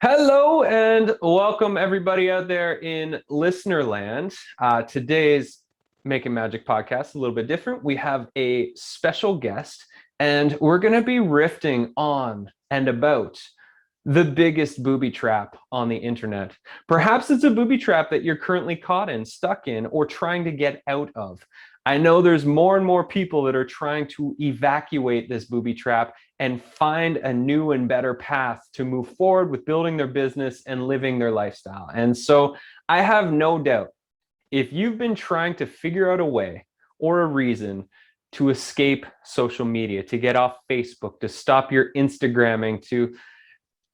Hello and welcome everybody out there in listener land. Today's Making Majik Podcast, a little bit different. We have a special guest and we're going to be riffing on and about the biggest booby trap on the internet. Perhaps it's a booby trap that you're currently caught in, stuck in, or trying to get out of. I know there's more and more people that are trying to evacuate this booby trap and find a new and better path to move forward with building their business and living their lifestyle. And so I have no doubt, if you've been trying to figure out a way or a reason to escape social media, to get off Facebook, to stop your Instagramming, to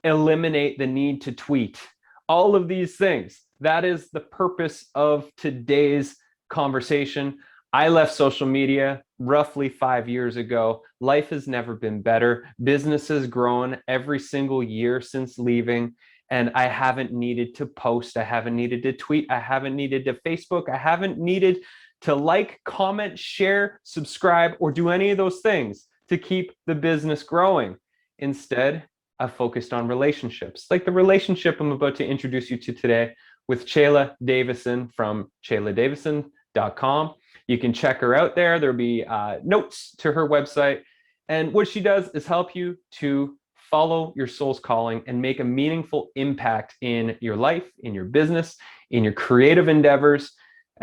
eliminate the need to tweet, all of these things, that is the purpose of today's conversation. I left social media roughly 5 years ago. Life has never been better. Business has grown every single year since leaving. And I haven't needed to post. I haven't needed to tweet. I haven't needed to Facebook. I haven't needed to like, comment, share, subscribe, or do any of those things to keep the business growing. Instead, I've focused on relationships, like the relationship I'm about to introduce you to today with Chela Davison from cheladavison.com. You can check her out there. There'll be notes to her website. And what she does is help you to follow your soul's calling and make a meaningful impact in your life, in your business, in your creative endeavors.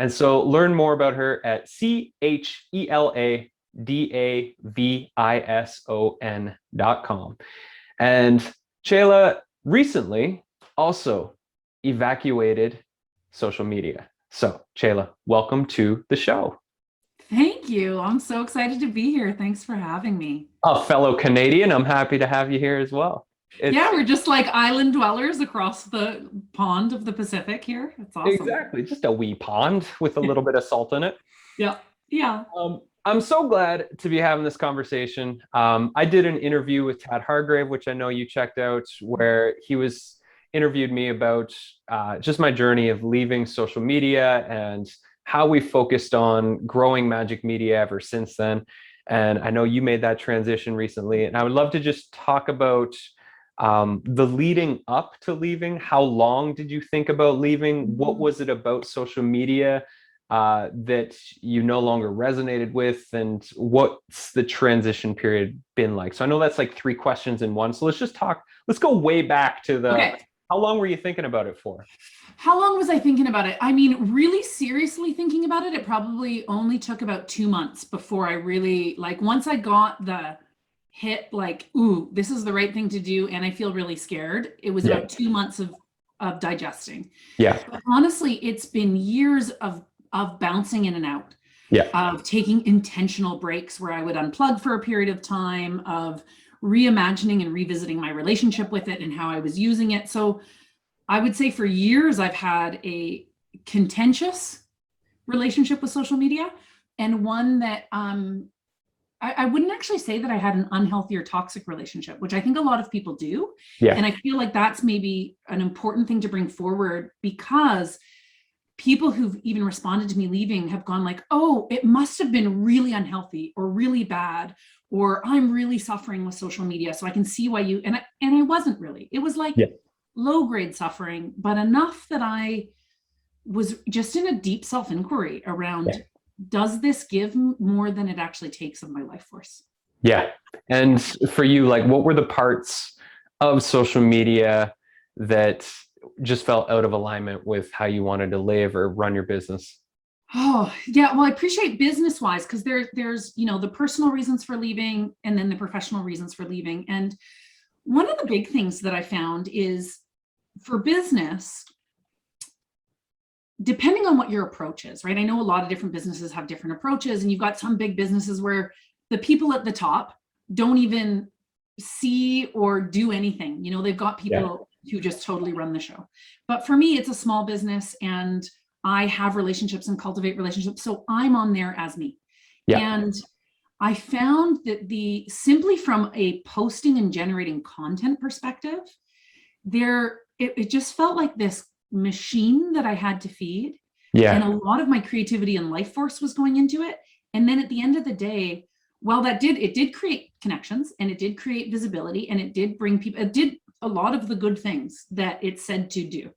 And so learn more about her at cheladavison.com. And Chela recently also evacuated social media. So, Chela, welcome to the show. Thank you. I'm so excited to be here. Thanks for having me. A fellow Canadian, I'm happy to have you here as well. Yeah, we're just like island dwellers across the pond of the Pacific here. It's awesome. Exactly. Just a wee pond with a little bit of salt in it. Yeah. I'm so glad to be having this conversation. I did an interview with Tad Hargrave, which I know you checked out, where he interviewed me about just my journey of leaving social media and how we focused on growing Majik Media ever since then. And I know you made that transition recently. And I would love to just talk about the leading up to leaving. How long did you think about leaving? What was it about social media that you no longer resonated with? And what's the transition period been like? So I know that's like 3 questions in one. So let's go way back to how long were you thinking about it for? How long was I thinking about it? I mean, really seriously thinking about it, it probably only took about 2 months before I really, once I got the hit, ooh, this is the right thing to do, and I feel really scared. It was about 2 months of digesting. Yeah. But honestly, it's been years of bouncing in and out. Yeah. Of taking intentional breaks where I would unplug for a period of time, of reimagining and revisiting my relationship with it and how I was using it. So I would say for years, I've had a contentious relationship with social media, and one that I wouldn't actually say that I had an unhealthy or toxic relationship, which I think a lot of people do. Yeah. And I feel like that's maybe an important thing to bring forward, because people who've even responded to me leaving have gone like, oh, it must have been really unhealthy or really bad, or I'm really suffering with social media. So I can see why you, and I wasn't really. It was like low grade suffering, but enough that I was just in a deep self-inquiry around, does this give more than it actually takes of my life force? Yeah. And for you, what were the parts of social media that just felt out of alignment with how you wanted to live or run your business? Oh, yeah. Well, I appreciate business wise, because there's, the personal reasons for leaving and then the professional reasons for leaving. And one of the big things that I found is for business, depending on what your approach is, right? I know a lot of different businesses have different approaches, and you've got some big businesses where the people at the top don't even see or do anything. They've got people who just totally run the show. But for me, it's a small business and I have relationships and cultivate relationships. So I'm on there as me. Yeah. And I found that simply from a posting and generating content perspective, it just felt like this machine that I had to feed. Yeah. And a lot of my creativity and life force was going into it. And then at the end of the day, well, it did create connections, and it did create visibility, and it did bring people, it did a lot of the good things that it said to do.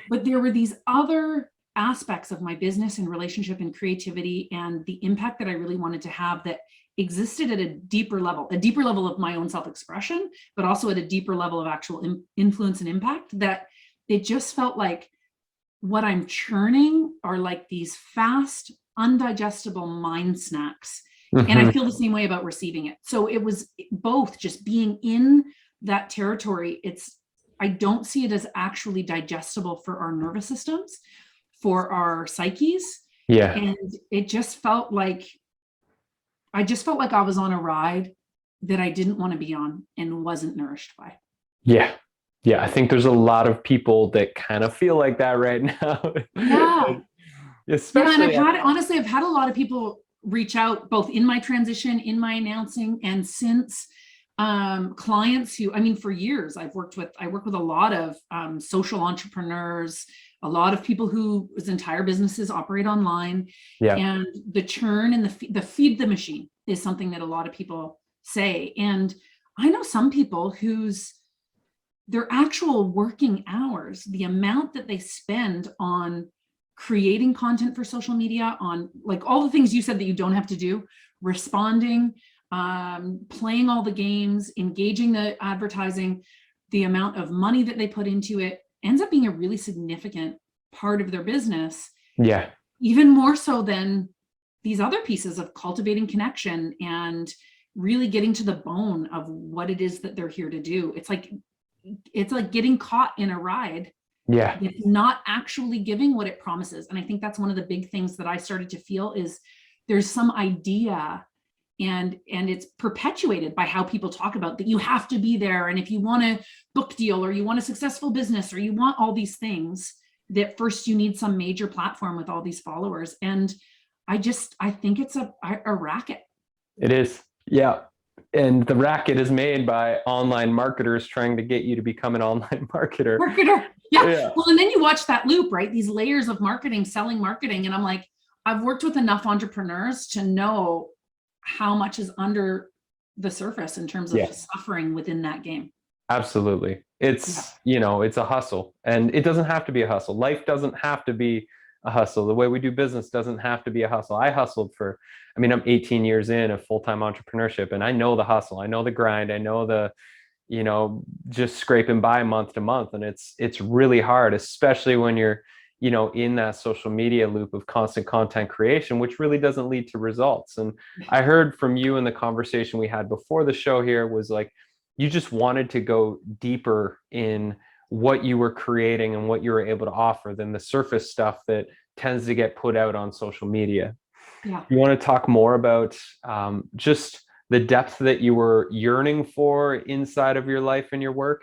But there were these other aspects of my business and relationship and creativity and the impact that I really wanted to have that existed at a deeper level of my own self-expression, but also at a deeper level of actual influence and impact, that it just felt like what I'm churning are like these fast, undigestible mind snacks. And I feel the same way about receiving it. So it was both just being in that territory. I don't see it as actually digestible for our nervous systems, for our psyches. Yeah. And it just felt like, I was on a ride that I didn't want to be on and wasn't nourished by. Yeah. Yeah. I think there's a lot of people that kind of feel like that right now. Yeah. Especially. And I've had a lot of people reach out, both in my transition, in my announcing, and since clients who, for years I work with a lot of social entrepreneurs, a lot of people whose entire businesses operate online. Yeah. And the churn and the feed the machine is something that a lot of people say. And I know some people whose their actual working hours, the amount that they spend on creating content for social media, on like all the things you said that you don't have to do, responding, playing all the games, engaging the advertising, the amount of money that they put into it ends up being a really significant part of their business. Yeah. Even more so than these other pieces of cultivating connection and really getting to the bone of what it is that they're here to do. It's like getting caught in a ride. Yeah. It's not actually giving what it promises. And I think that's one of the big things that I started to feel is there's some idea, and it's perpetuated by how people talk about that you have to be there. And if you want a book deal or you want a successful business or you want all these things, that first you need some major platform with all these followers. And I think it's a racket. It is. Yeah. And the racket is made by online marketers trying to get you to become an online marketer. Yeah. Well, and then you watch that loop, right? These layers of marketing, selling marketing. And I'm like, I've worked with enough entrepreneurs to know how much is under the surface in terms of suffering within that game. Absolutely. It's, it's a hustle, and it doesn't have to be a hustle. Life doesn't have to be a hustle. The way we do business doesn't have to be a hustle. I hustled I'm 18 years in of full-time entrepreneurship, and I know the hustle. I know the grind. I know the, just scraping by month to month. And it's really hard, especially when you're, in that social media loop of constant content creation, which really doesn't lead to results. And I heard from you in the conversation we had before the show here was like, you just wanted to go deeper in what you were creating and what you were able to offer than the surface stuff that tends to get put out on social media. Yeah. You want to talk more about just the depth that you were yearning for inside of your life and your work?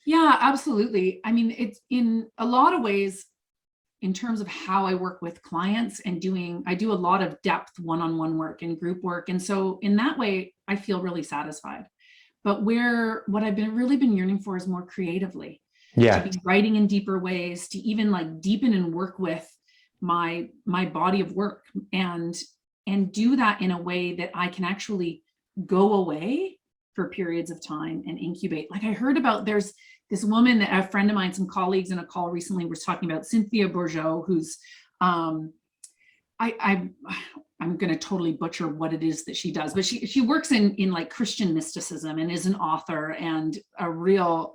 Yeah, absolutely. It's in a lot of ways, in terms of how I work with clients and I do a lot of depth one-on-one work and group work. And so in that way, I feel really satisfied. But what I've really been yearning for is more creatively. Yeah. To be writing in deeper ways, to even like deepen and work with my body of work and do that in a way that I can actually go away for periods of time and incubate. Like I heard about, there's this woman, a friend of mine, some colleagues in a call recently was talking about Cynthia Bourgeault, who's I'm going to totally butcher what it is that she does, but she works in like Christian mysticism and is an author and a real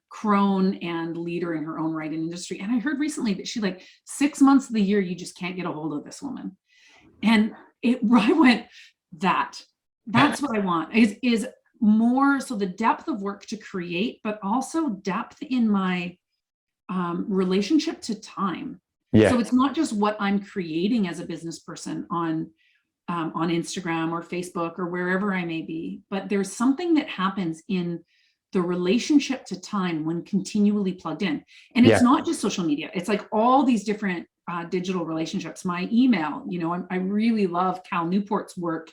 crone and leader in her own right in industry. And I heard recently that she 6 months of the year, you just can't get a hold of this woman. And I went, that's what I want is more. So the depth of work to create, but also depth in my relationship to time. Yeah. So it's not just what I'm creating as a business person on Instagram or Facebook or wherever I may be, but there's something that happens in the relationship to time when continually plugged in. And it's not just social media. It's like all these different digital relationships, my email, I really love Cal Newport's work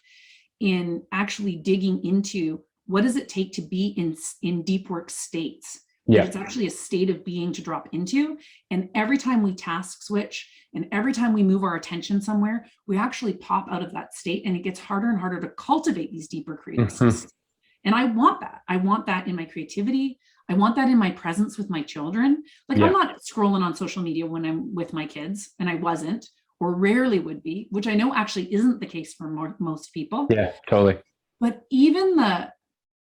in actually digging into what does it take to be in deep work states. Yeah. It's actually a state of being to drop into. And every time we task switch and every time we move our attention somewhere, we actually pop out of that state, and it gets harder and harder to cultivate these deeper creative states. And I want that. I want that in my creativity. I want that in my presence with my children. Like Yeah. I'm not scrolling on social media when I'm with my kids, and I wasn't, or rarely would be, which I know actually isn't the case for most people. Yeah, totally. But even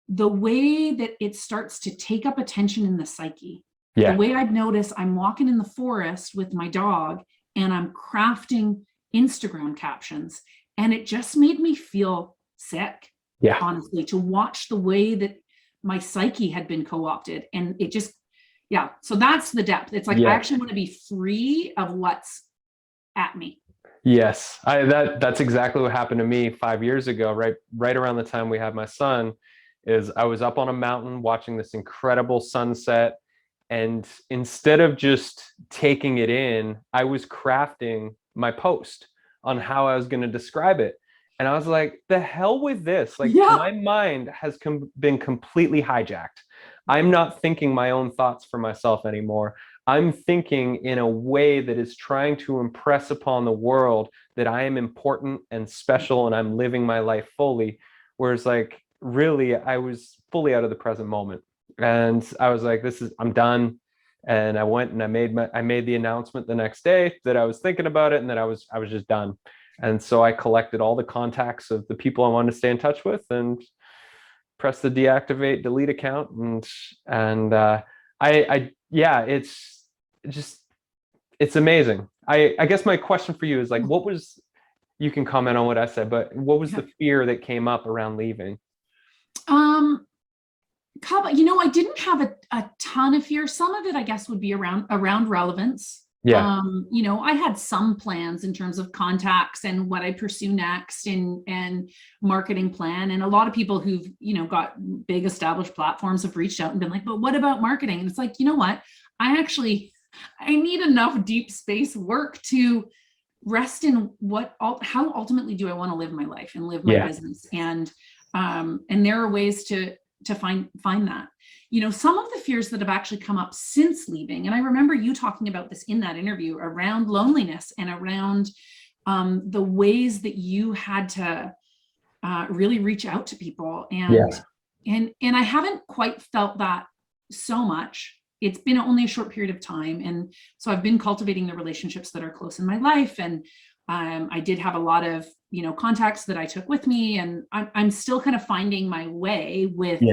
the way that it starts to take up attention in the psyche, Yeah. the way I've noticed, I'm walking in the forest with my dog and I'm crafting Instagram captions, and it just made me feel sick, Yeah. honestly, to watch the way that my psyche had been co-opted. And it just, yeah. So that's the depth. It's like, Yeah. I actually want to be free of what's at me. Yes, that's exactly what happened to me 5 years ago, right around the time we had my son. Is I was up on a mountain watching this incredible sunset, and instead of just taking it in, I was crafting my post on how I was going to describe it. And I was like, the hell with this. Like, Yeah. my mind has been completely hijacked. I'm not thinking my own thoughts for myself anymore. I'm thinking in a way that is trying to impress upon the world that I am important and special and I'm living my life fully. Whereas, like, really, I was fully out of the present moment. And I was like, I'm done. And I went and I made the announcement the next day that I was thinking about it and that I was just done. And so I collected all the contacts of the people I wanted to stay in touch with and pressed the deactivate delete account. Yeah, it's amazing. I guess my question for you is like, you can comment on what I said, but what was the fear that came up around leaving? I didn't have a ton of fear. Some of it, I guess, would be around relevance. Yeah. I had some plans in terms of contacts and what I pursue next and marketing plan. And a lot of people who've, got big established platforms have reached out and been like, but what about marketing? And it's like, you know what? I need enough deep space work to rest in how ultimately do I want to live my life and live my business. And there are ways to find that. Some of the fears that have actually come up since leaving, and I remember you talking about this in that interview around loneliness and around the ways that you had to really reach out to people. And I haven't quite felt that so much. It's been only a short period of time. And so I've been cultivating the relationships that are close in my life. And I did have a lot of, contacts that I took with me, and I'm still kind of finding my way with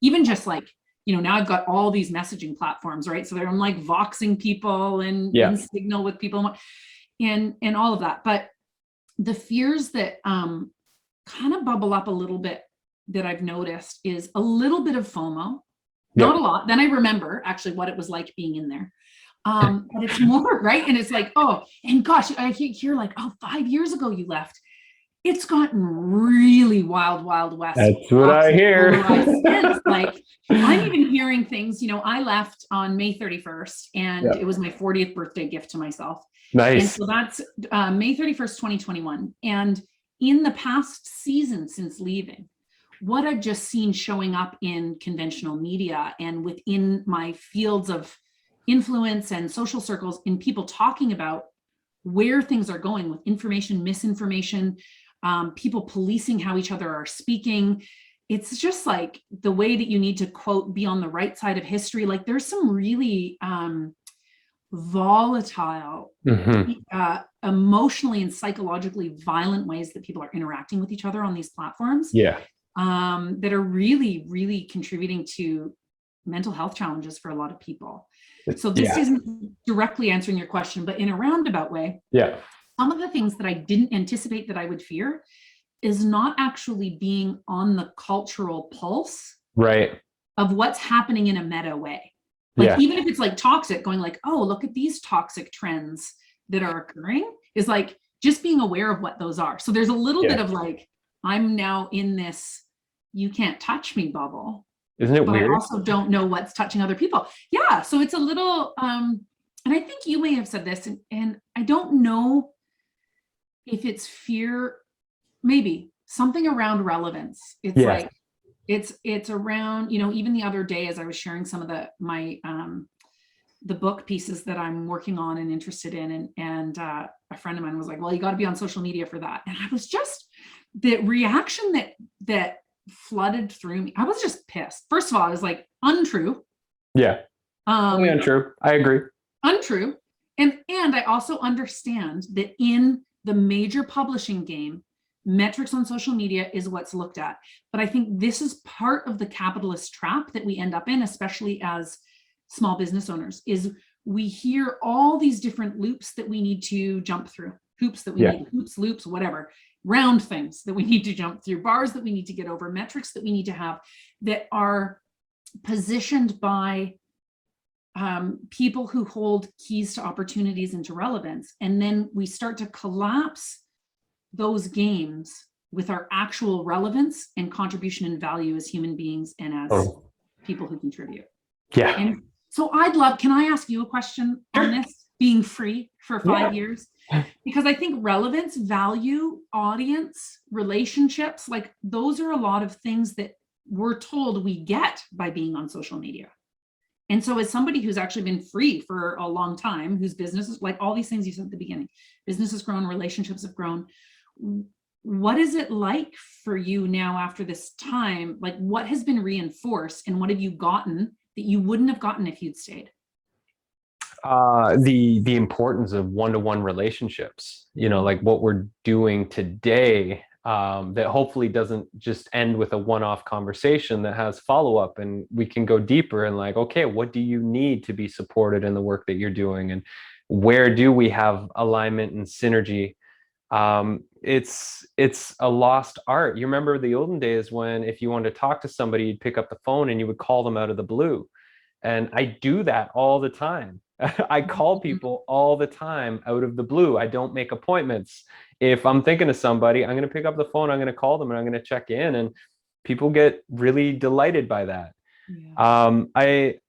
even just like, now I've got all these messaging platforms, right? So I'm like voxing people and Signal with people and all of that. But the fears that kind of bubble up a little bit that I've noticed is a little bit of FOMO, not a lot. Then I remember actually what it was like being in there. But it's more, right? And it's like, oh, and gosh, I hear like, 5 years ago you left. It's gotten really wild west. That's what I hear. Like, I'm even hearing things, I left on May 31st and it was my 40th birthday gift to myself. Nice. And so that's May 31st, 2021. And in the past season since leaving, what I've just seen showing up in conventional media and within my fields of influence and social circles, in people talking about where things are going with information, misinformation, people policing how each other are speaking. It's just like the way that you need to, quote, be on the right side of history. Like there's some really volatile, emotionally and psychologically violent ways that people are interacting with each other on these platforms. Yeah. That are really, really contributing to mental health challenges for a lot of people. So this isn't directly answering your question, but in a roundabout way. Yeah. Some of the things that I didn't anticipate that I would fear is not actually being on the cultural pulse of what's happening in a meta way. Like even if it's like toxic, going like, oh, look at these toxic trends that are occurring, is like just being aware of what those are. So there's a little bit of like, I'm now in this you can't touch me bubble. Isn't it weird? I also don't know what's touching other people. Yeah. So it's a little, and I think you may have said this, and I don't know if it's fear, maybe something around relevance. It's like, it's around, even the other day, as I was sharing some of the book pieces that I'm working on and interested in. And a friend of mine was like, well, you got to be on social media for that. And I was just, the reaction that flooded through me, I was just pissed. First of all, I was like, untrue. Yeah. Totally untrue. I agree. Untrue. And I also understand that in the major publishing game, metrics on social media is what's looked at. But I think this is part of the capitalist trap that we end up in, especially as small business owners, is we hear all these different loops that we need to jump through, hoops that we need, hoops, loops, whatever, round things that we need to jump through, bars that we need to get over, metrics that we need to have that are positioned by people who hold keys to opportunities and to relevance. And then we start to collapse those games with our actual relevance and contribution and value as human beings and as people who contribute. Yeah. And so can I ask you a question on this, being free for 5 years? Because I think relevance, value, audience, relationships, like those are a lot of things that we're told we get by being on social media. And so as somebody who's actually been free for a long time, whose business is like all these things you said at the beginning, business has grown, relationships have grown. What is it like for you now after this time? Like what has been reinforced and what have you gotten that you wouldn't have gotten if you'd stayed? The importance of one-to-one relationships, like what we're doing today, that hopefully doesn't just end with a one-off conversation, that has follow-up, and we can go deeper and like, okay, what do you need to be supported in the work that you're doing, and where do we have alignment and synergy? It's a lost art. You remember the olden days when if you wanted to talk to somebody, you'd pick up the phone and you would call them out of the blue. And I do that all the time. I call people all the time out of the blue. I don't make appointments. If I'm thinking of somebody, I'm going to pick up the phone, I'm going to call them, and I'm going to check in. And people get really delighted by that. Yeah.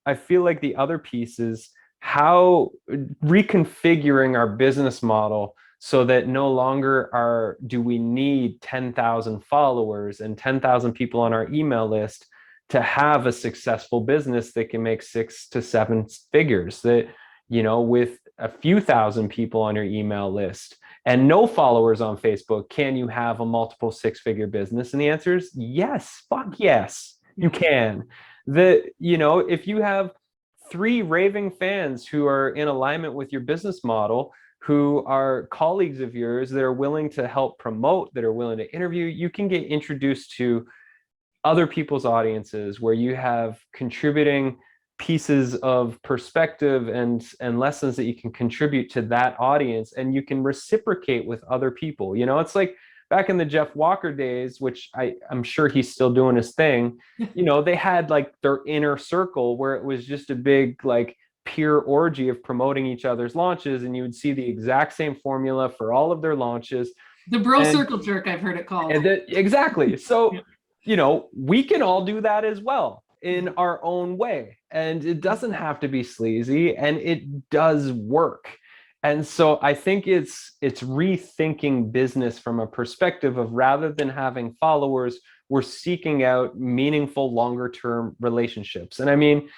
I feel like the other piece is how reconfiguring our business model so that no longer do we need 10,000 followers and 10,000 people on our email list to have a successful business that can make 6 to 7 figures, that, with a few thousand people on your email list and no followers on Facebook, can you have a multiple 6-figure business? And the answer is yes, fuck yes, you can. If you have 3 raving fans who are in alignment with your business model, who are colleagues of yours that are willing to help promote, that are willing to interview, you can get introduced to other people's audiences where you have contributing pieces of perspective and lessons that you can contribute to that audience, and you can reciprocate with other people. It's like back in the Jeff Walker days, which I'm sure he's still doing his thing. They had like their inner circle where it was just a big like peer orgy of promoting each other's launches, and you would see the exact same formula for all of their launches. The bro circle jerk, I've heard it called. Exactly. So we can all do that as well in our own way. And it doesn't have to be sleazy, and it does work. And so I think it's rethinking business from a perspective of, rather than having followers, we're seeking out meaningful, longer term relationships. And I mean,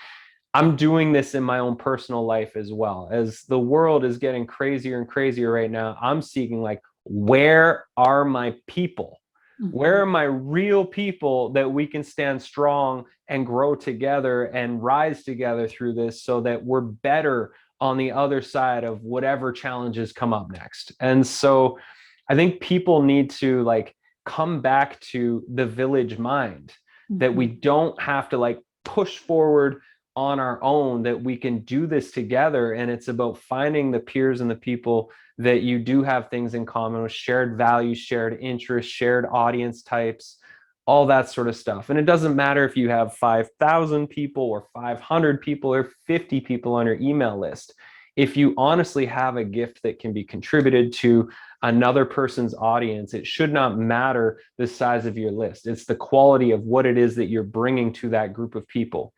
I'm doing this in my own personal life as well. As the world is getting crazier and crazier right now, I'm seeking like, where are my people? Where are my real people that we can stand strong and grow together and rise together through this, so that we're better on the other side of whatever challenges come up next? And so I think people need to like come back to the village mind, that we don't have to like push forward on our own, that we can do this together. And it's about finding the peers and the people that you do have things in common with, shared values, shared interests, shared audience types, all that sort of stuff. And it doesn't matter if you have 5,000 people or 500 people or 50 people on your email list. If you honestly have a gift that can be contributed to another person's audience, it should not matter the size of your list. It's the quality of what it is that you're bringing to that group of people.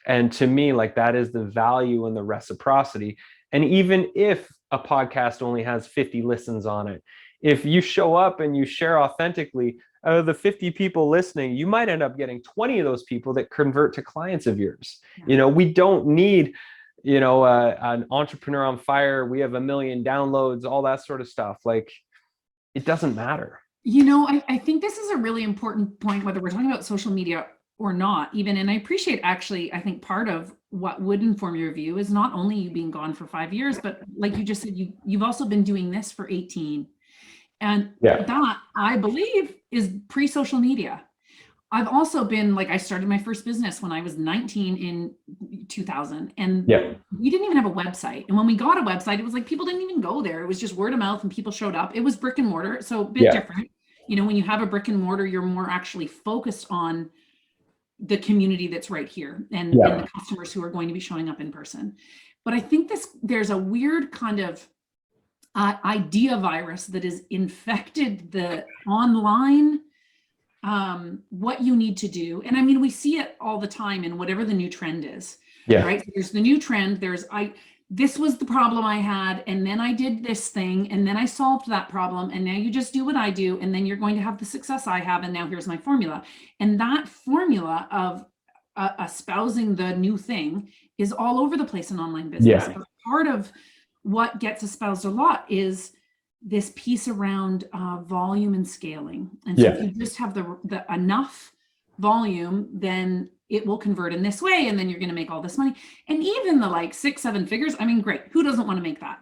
And to me, like, that is the value and the reciprocity. And even if a podcast only has 50 listens on it, if you show up and you share authentically, out of the 50 people listening, you might end up getting 20 of those people that convert to clients of yours. We don't need, an entrepreneur on fire. We have 1 million downloads, all that sort of stuff. Like, it doesn't matter. I think this is a really important point, whether we're talking about social media or not even. And I appreciate, actually, I think part of what would inform your view is not only you being gone for 5 years, but like you just said, you've also been doing this for 18. And that, I believe, is pre-social media. I've also been, like, I started my first business when I was 19 in 2000, and we didn't even have a website. And when we got a website, it was like people didn't even go there. It was just word of mouth and people showed up. It was brick and mortar, so a bit different. You know, when you have a brick and mortar, you're more actually focused on the community that's right here and the customers who are going to be showing up in person. But I think there's a weird kind of idea virus that has infected the online, what you need to do. And I mean, we see it all the time in whatever the new trend is, right? So there's the new trend. This was the problem I had, and then I did this thing, and then I solved that problem, and now you just do what I do, and then you're going to have the success I have, and now here's my formula. And that formula of espousing the new thing is all over the place in online business. But part of what gets espoused a lot is this piece around volume and scaling. And so if you just have the enough volume, then it will convert in this way, and then you're going to make all this money. And even the like 6-7 figures, I mean, great, who doesn't want to make that?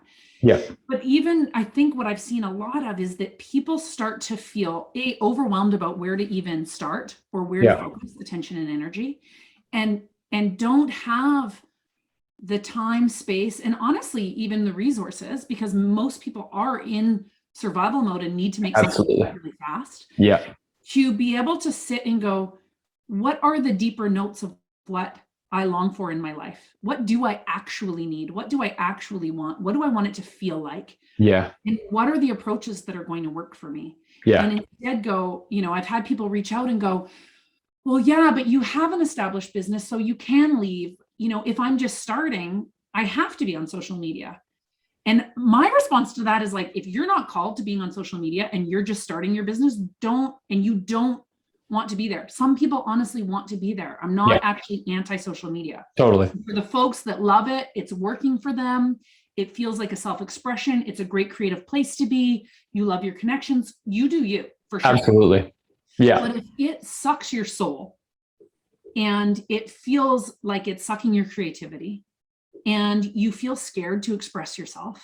But even, I think what I've seen a lot of is that people start to feel overwhelmed about where to even start or where to focus attention and energy, and don't have the time, space, and honestly, even the resources, because most people are in survival mode and need to make something really fast. To be able to sit and go, what are the deeper notes of what I long for in my life? What do I actually need? What do I actually want? What do I want it to feel like? And what are the approaches that are going to work for me? And instead go, you know, I've had people reach out and go, well, yeah, but you have an established business, so you can leave. You know, if I'm just starting, I have to be on social media. And my response to that is like, if you're not called to being on social media and you're just starting your business, you don't want to be there. Some people honestly want to be there. I'm not actually anti-social media. Totally. For the folks that love it, it's working for them. It feels like a self-expression. It's a great creative place to be. You love your connections. You do you, for sure. Absolutely. But if it sucks your soul and it feels like it's sucking your creativity and you feel scared to express yourself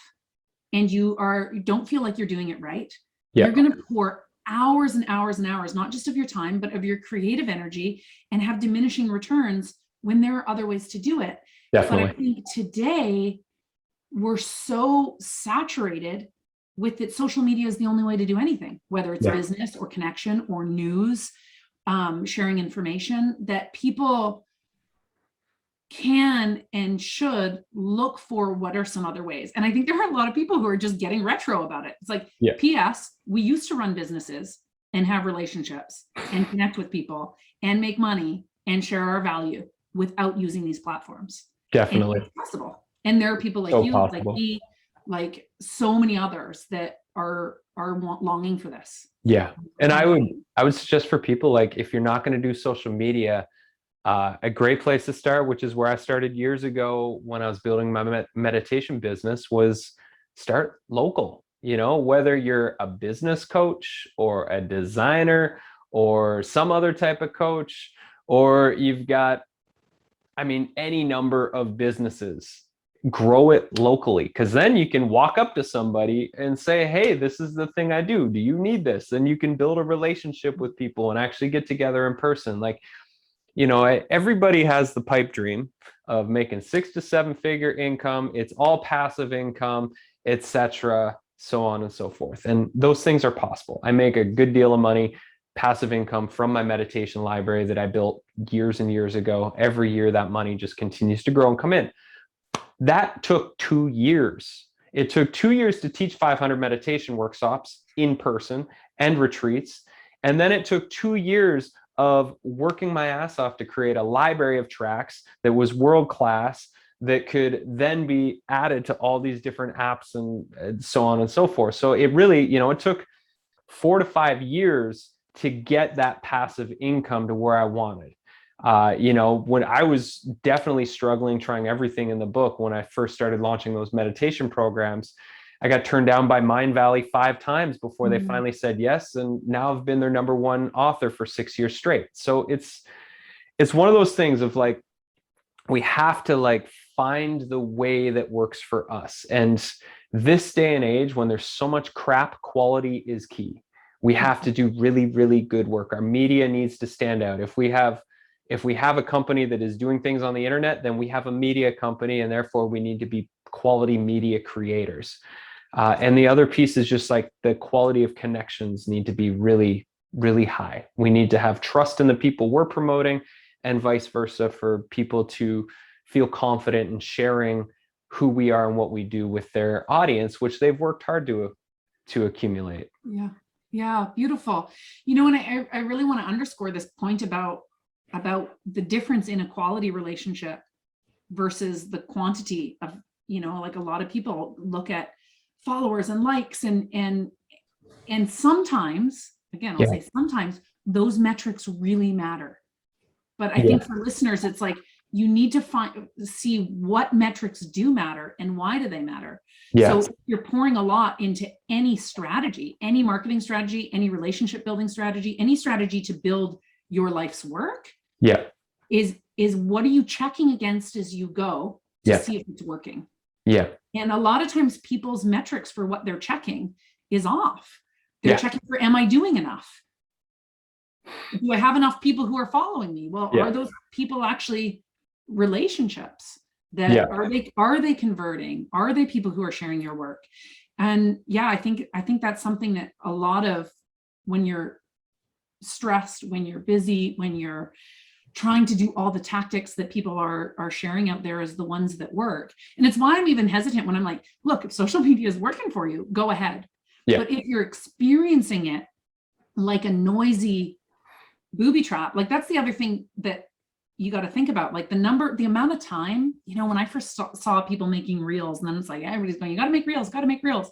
and you don't feel like you're doing it right, you're going to pour hours and hours and hours, not just of your time, but of your creative energy, and have diminishing returns when there are other ways to do it. But I think today we're so saturated with that social media is the only way to do anything, whether it's business or connection or news, sharing information, that people can and should look for what are some other ways. And I think there are a lot of people who are just getting retro about it. It's like, P.S., we used to run businesses and have relationships and connect with people and make money and share our value without using these platforms. Definitely. And it's possible. And there are people like you, like me, like so many others that are longing for this. And I would suggest for people, like, if you're not going to do social media, a great place to start, which is where I started years ago when I was building my meditation business, was start local. You know, whether you're a business coach or a designer or some other type of coach, or you've got, I mean, any number of businesses, grow it locally, because then you can walk up to somebody and say, hey, this is the thing I do. Do you need this? And you can build a relationship with people and actually get together in person. Like, you know, everybody has the pipe dream of making 6 to 7 figure income. It's all passive income, etc., so on and so forth. And those things are possible. I make a good deal of money, passive income, from my meditation library that I built years and years ago. Every year that money just continues to grow and come in. That took 2 years. It took 2 years to teach 500 meditation workshops in person and retreats. And then it took 2 years of working my ass off to create a library of tracks that was world-class, that could then be added to all these different apps and so on and so forth. So it really, you know, it took 4 to 5 years to get that passive income to where I wanted. You know, when I was definitely struggling, trying everything in the book, when I first started launching those meditation programs, I got turned down by Mind Valley 5 times before they finally said yes. And now I've been their #1 author for 6 years straight. So it's one of those things of like, we have to like find the way that works for us. And this day and age, when there's so much crap, quality is key. We have to do really, really good work. Our media needs to stand out. If we have a company that is doing things on the internet, then we have a media company, and therefore we need to be quality media creators. And the other piece is just like the quality of connections need to be really, really high. We need to have trust in the people we're promoting, and vice versa, for people to feel confident in sharing who we are and what we do with their audience, which they've worked hard to accumulate. Yeah. Yeah. Beautiful. You know, and I really want to underscore this point about the difference in a quality relationship versus the quantity of, you know, like a lot of people look at followers and likes and sometimes, again, I'll say sometimes those metrics really matter. But I think for listeners, it's like, you need to see what metrics do matter and why do they matter. So if you're pouring a lot into any strategy, any marketing strategy, any relationship building strategy, any strategy to build your life's work, is what are you checking against as you go to see if it's working? And a lot of times people's metrics for what they're checking is off. They're checking for, am I doing enough? Do I have enough people who are following me? Well, are those people actually relationships that are they converting? Are they people who are sharing your work? And I think that's something that a lot of, when you're stressed, when you're busy, when you're trying to do all the tactics that people are sharing out there as the ones that work. And it's why I'm even hesitant when I'm like, look, if social media is working for you, go ahead. But if you're experiencing it like a noisy booby trap, like that's the other thing that you got to think about, like the amount of time, you know, when I first saw people making reels, and then it's like, everybody's going, you got to make reels.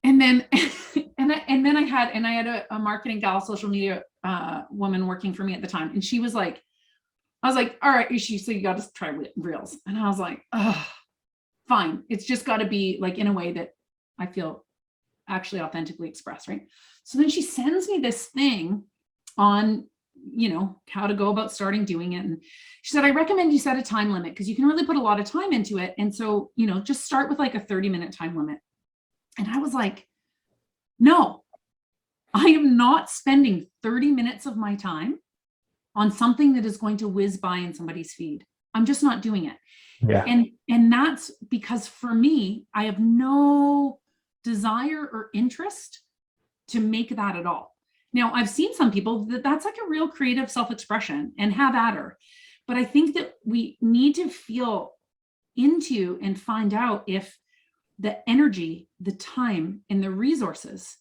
And then, I had a marketing gal, social media woman working for me at the time. And she was like, I was like, all right, so you got to try reels. And I was like, oh, fine. It's just got to be like in a way that I feel actually authentically expressed. Right. So then she sends me this thing on, you know, how to go about starting doing it. And she said, I recommend you set a time limit because you can really put a lot of time into it. And so, you know, just start with like a 30-minute time limit. And I was like, no, I am not spending 30 minutes of my time on something that is going to whiz by in somebody's feed. I'm just not doing it. And that's because for me, I have no desire or interest to make that at all. Now, I've seen some people that's like a real creative self-expression, and have at her. But I think that we need to feel into and find out if the energy, the time, and the resources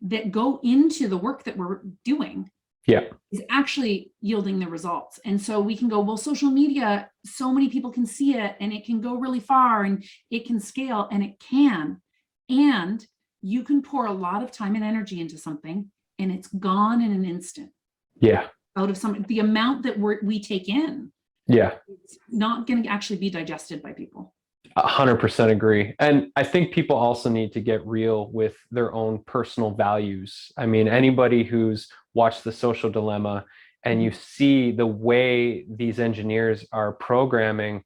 that go into the work that we're doing is actually yielding the results. And so we can go, well, social media, so many people can see it, and it can go really far, and it can scale, and it can. And you can pour a lot of time and energy into something, and it's gone in an instant. Out of the amount that we take in. It's not going to actually be digested by people. 100% agree. And I think people also need to get real with their own personal values. I mean, anybody who's watched The Social Dilemma, and you see the way these engineers are programming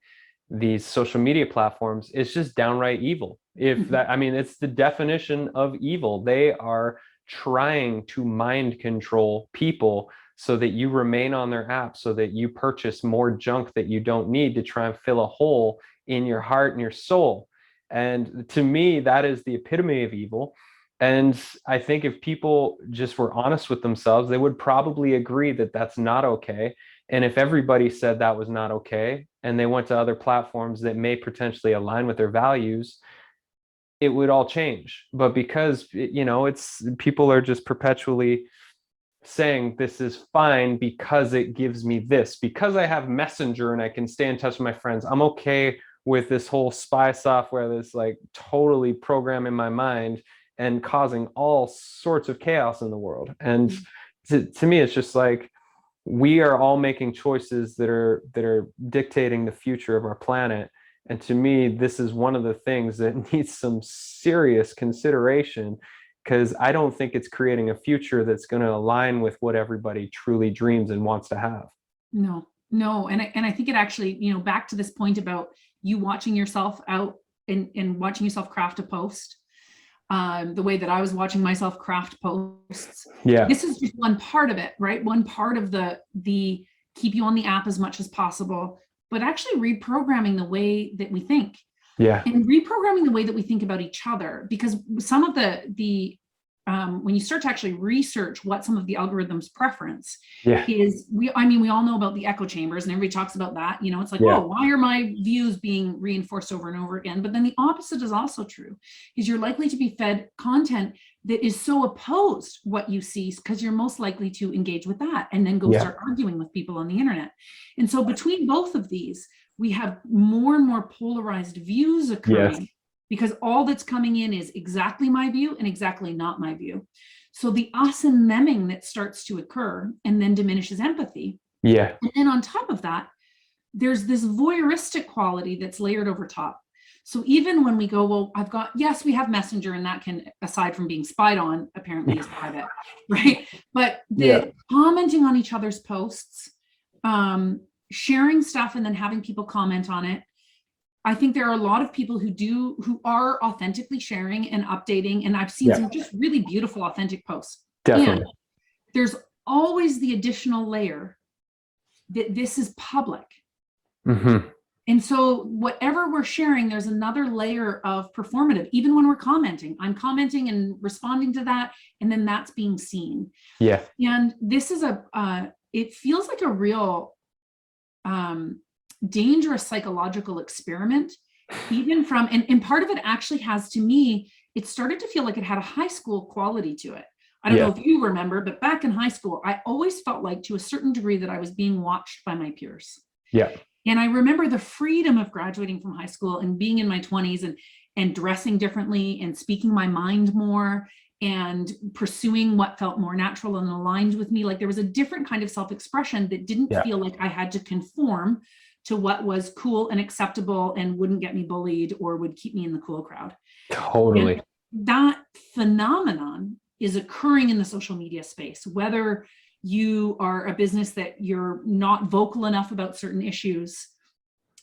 these social media platforms, it's just downright evil. I mean, it's the definition of evil. They are trying to mind control people so that you remain on their app, so that you purchase more junk that you don't need to try and fill a hole in your heart and your soul. And to me, that is the epitome of evil. And I think if people just were honest with themselves, they would probably agree that that's not okay. And if everybody said that was not okay, and they went to other platforms that may potentially align with their values, it would all change. But because, you know, it's people are just perpetually saying this is fine because it gives me this, because I have Messenger and I can stay in touch with my friends, I'm okay with this whole spy software that's like totally programming my mind and causing all sorts of chaos in the world. And to me, it's just like, we are all making choices that are dictating the future of our planet. And to me, this is one of the things that needs some serious consideration, because I don't think it's creating a future that's going to align with what everybody truly dreams and wants to have. No. And I think it actually, back to this point about you watching yourself out and watching yourself craft a post, the way that I was watching myself craft posts. Yeah. This is just one part of it, right? One part of the keep you on the app as much as possible, but actually reprogramming the way that we think. Yeah. And reprogramming the way that we think about each other, because some of the when you start to actually research what some of the algorithms preference is, we all know about the echo chambers and everybody talks about that. It's like, oh, why are my views being reinforced over and over again? But then the opposite is also true, is you're likely to be fed content that is so opposed what you see, because you're most likely to engage with that and then go start arguing with people on the internet. And so between both of these, we have more and more polarized views occurring. Because all that's coming in is exactly my view and exactly not my view. So the us and theming that starts to occur and then diminishes empathy. Yeah. And then on top of that, there's this voyeuristic quality that's layered over top. So even when we go, well, we have Messenger, and that can, aside from being spied on, apparently is private, right? But the commenting on each other's posts, sharing stuff and then having people comment on it. I think there are a lot of people who are authentically sharing and updating. And I've seen some just really beautiful, authentic posts. Definitely. And there's always the additional layer that this is public. Mm-hmm. And so whatever we're sharing, there's another layer of performative, even when we're commenting. I'm commenting and responding to that, and then that's being seen. Yeah. And this is it feels like a real, dangerous psychological experiment, even from, and part of it actually has, to me, it started to feel like it had a high school quality to it. I don't know if you remember, but back in high school, I always felt like, to a certain degree, that I was being watched by my peers. Yeah. And I remember the freedom of graduating from high school and being in my 20s and dressing differently and speaking my mind more and pursuing what felt more natural and aligned with me. Like, there was a different kind of self-expression that didn't feel like I had to conform to what was cool and acceptable and wouldn't get me bullied or would keep me in the cool crowd. Totally. And that phenomenon is occurring in the social media space, whether you are a business that you're not vocal enough about certain issues,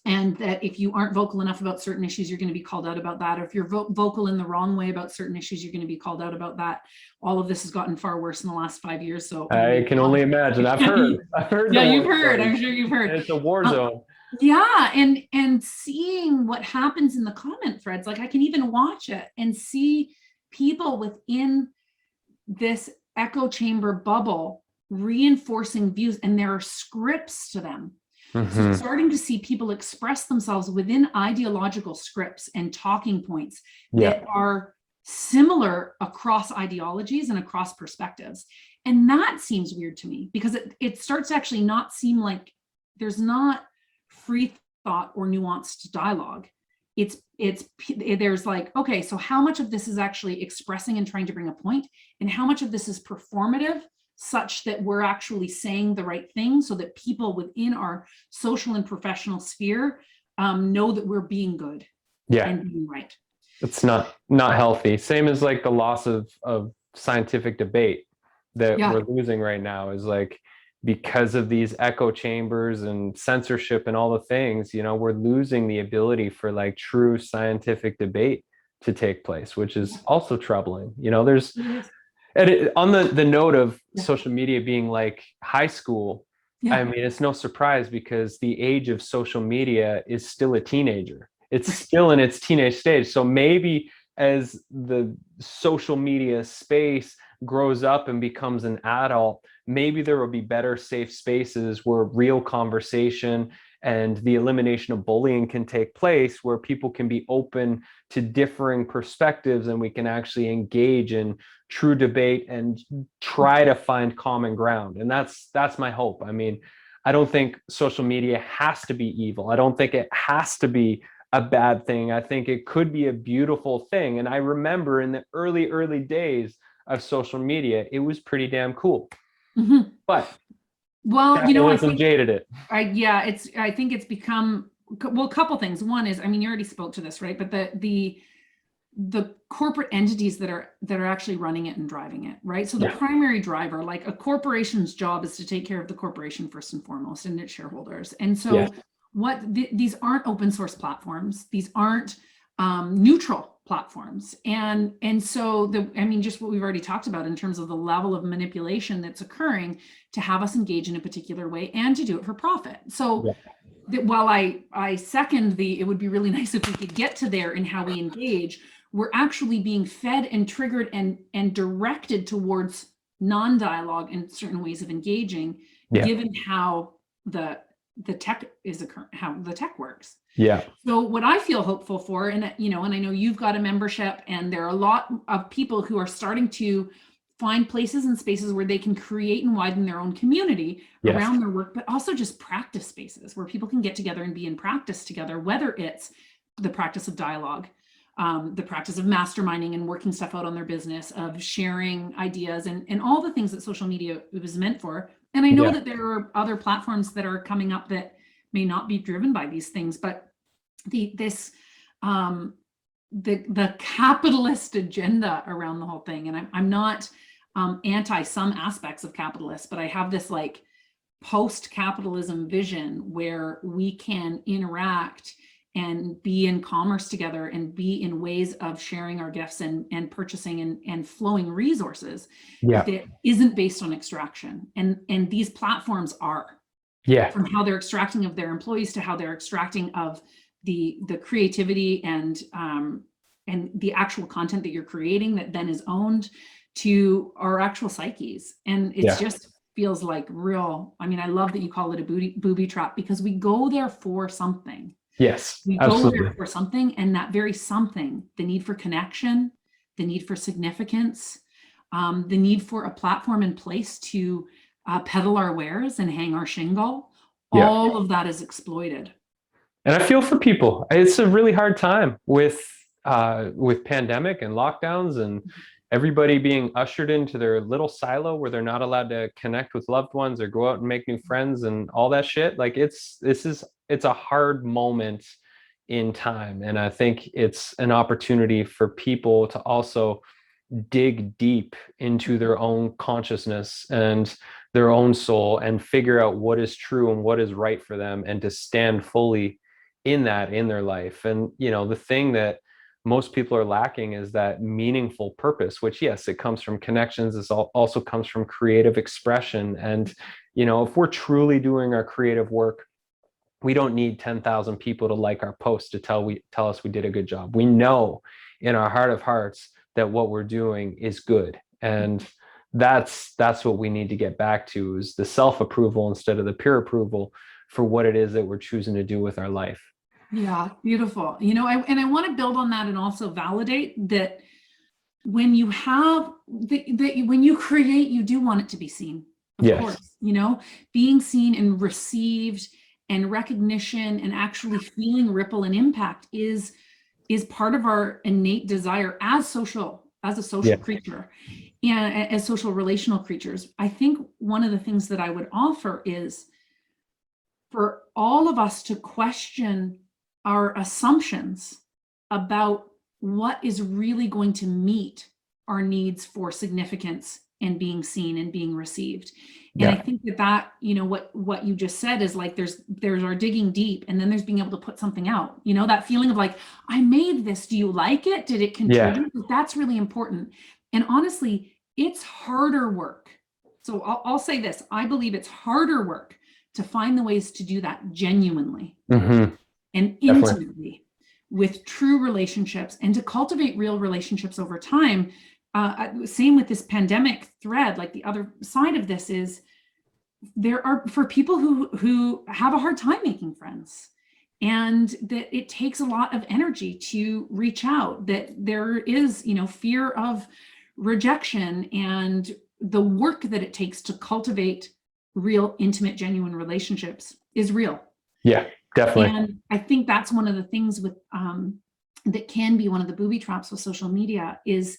and that if you aren't vocal enough about certain issues, you're going to be called out about that. Or if you're vocal in the wrong way about certain issues, you're going to be called out about that. All of this has gotten far worse in the last 5 years. So I can only imagine. I've heard. Yeah, you've heard. I'm sure you've heard. It's a war zone. Yeah. And seeing what happens in the comment threads, like I can even watch it and see people within this echo chamber bubble reinforcing views, and there are scripts to them. Mm-hmm. So starting to see people express themselves within ideological scripts and talking points that are similar across ideologies and across perspectives. And that seems weird to me, because it starts to actually not seem like there's not free thought or nuanced dialogue. There's like, okay, so how much of this is actually expressing and trying to bring a point, and how much of this is performative, such that we're actually saying the right thing so that people within our social and professional sphere know that we're being good and being right. It's not healthy. Same as like the loss of scientific debate that we're losing right now, is like, because of these echo chambers and censorship and all the things, we're losing the ability for like true scientific debate to take place, which is also troubling. There's, and on the note of social media being like high school, I mean, it's no surprise, because the age of social media is still a teenager. It's still in its teenage stage. So maybe as the social media space grows up and becomes an adult, maybe there will be better safe spaces where real conversation and the elimination of bullying can take place, where people can be open to differing perspectives and we can actually engage in true debate and try to find common ground. And that's my hope. I mean, I don't think social media has to be evil. I don't think it has to be a bad thing. I think it could be a beautiful thing. And I remember in the early days of social media, it was pretty damn cool. Mm-hmm. But I think jaded it. I think it's become, well, a couple things. One is, I mean, you already spoke to this, right? But the corporate entities that are actually running it and driving it, right? So the primary driver, like a corporation's job, is to take care of the corporation first and foremost and its shareholders. And so these aren't open source platforms. These aren't neutral platforms. And so just what we've already talked about in terms of the level of manipulation that's occurring to have us engage in a particular way and to do it for profit. So while I second it would be really nice if we could get to there in how we engage, we're actually being fed and triggered and directed towards non-dialogue and certain ways of engaging, given how the tech is occurring, how the tech works. Yeah. So what I feel hopeful for, and I know you've got a membership, and there are a lot of people who are starting to find places and spaces where they can create and widen their own community around their work, but also just practice spaces where people can get together and be in practice together, whether it's the practice of dialogue, the practice of masterminding and working stuff out on their business, of sharing ideas and all the things that social media was meant for. And I know that there are other platforms that are coming up that may not be driven by these things, but the capitalist agenda around the whole thing. And I'm not anti some aspects of capitalists, but I have this like post-capitalism vision where we can interact and be in commerce together and be in ways of sharing our gifts and purchasing and flowing resources that isn't based on extraction. And these platforms are, from how they're extracting of their employees to how they're extracting of the creativity and the actual content that you're creating that then is owned, to our actual psyches. And it just feels like real. I mean, I love that you call it a booby trap, because we go there for something. Yes, we go there for something, and that very something, the need for connection, the need for significance, the need for a platform in place to peddle our wares and hang our shingle, all of that is exploited. And I feel for people. It's a really hard time with pandemic and lockdowns and everybody being ushered into their little silo where they're not allowed to connect with loved ones or go out and make new friends and all that shit. Like it's a hard moment in time. And I think it's an opportunity for people to also dig deep into their own consciousness and their own soul and figure out what is true and what is right for them, and to stand fully in that in their life. And the thing that most people are lacking is that meaningful purpose, which yes, it comes from connections. It also comes from creative expression. And if we're truly doing our creative work, we don't need 10,000 people to like our post to tell us we did a good job. We know in our heart of hearts that what we're doing is good. And that's what we need to get back to, is the self-approval instead of the peer approval for what it is that we're choosing to do with our life. Yeah, beautiful. I want to build on that and also validate that when you have when you create, you do want it to be seen. Of course, being seen and received and recognition and actually feeling ripple and impact is part of our innate desire as a social creature and as social relational creatures. I think one of the things that I would offer is for all of us to question our assumptions about what is really going to meet our needs for significance and being seen and being received. And I think that what you just said is like there's our digging deep, and then there's being able to put something out. That feeling of like, I made this. Do you like it? Did it contribute? That's really important. And honestly, it's harder work. So I'll say this: I believe it's harder work to find the ways to do that genuinely. And intimately with true relationships, and to cultivate real relationships over time. Same with this pandemic thread. Like the other side of this is there are, for people who have a hard time making friends, and that it takes a lot of energy to reach out, that there is, fear of rejection, and the work that it takes to cultivate real, intimate, genuine relationships is real. Yeah. Definitely. And I think that's one of the things with that can be one of the booby traps with social media is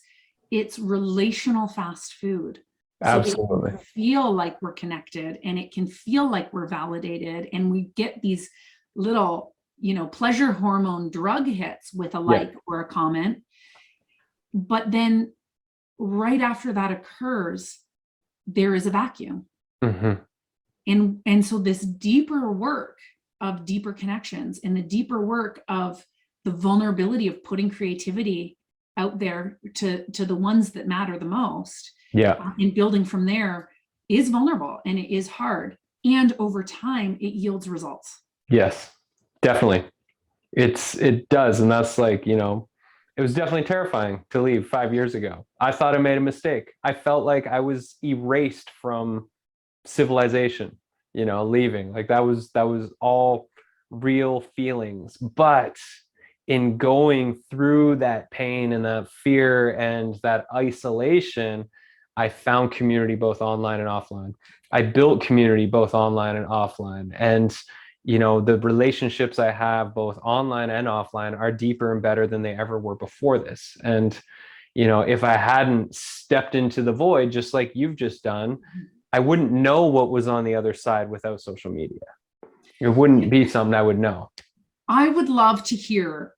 it's relational fast food. Absolutely. So it can feel like we're connected, and it can feel like we're validated, and we get these little, pleasure hormone drug hits with a like or a comment. But then right after that occurs, there is a vacuum. And so this deeper work of deeper connections and the deeper work of the vulnerability of putting creativity out there to the ones that matter the most, and building from there is vulnerable, and it is hard. And over time, it yields results. Yes, definitely. It does. And that's like, you know, it was definitely terrifying to leave 5 years ago. I thought I made a mistake. I felt like I was erased from civilization, you know, leaving. Like that was all real feelings. But in going through that pain and that fear and that isolation, I found community both online and offline. I built community both online and offline. And you know, the relationships I have both online and offline are deeper and better than they ever were before this. And you know, if I hadn't stepped into the void just like you've just done, I wouldn't know what was on the other side without social media. It wouldn't be something I would know. I would love to hear,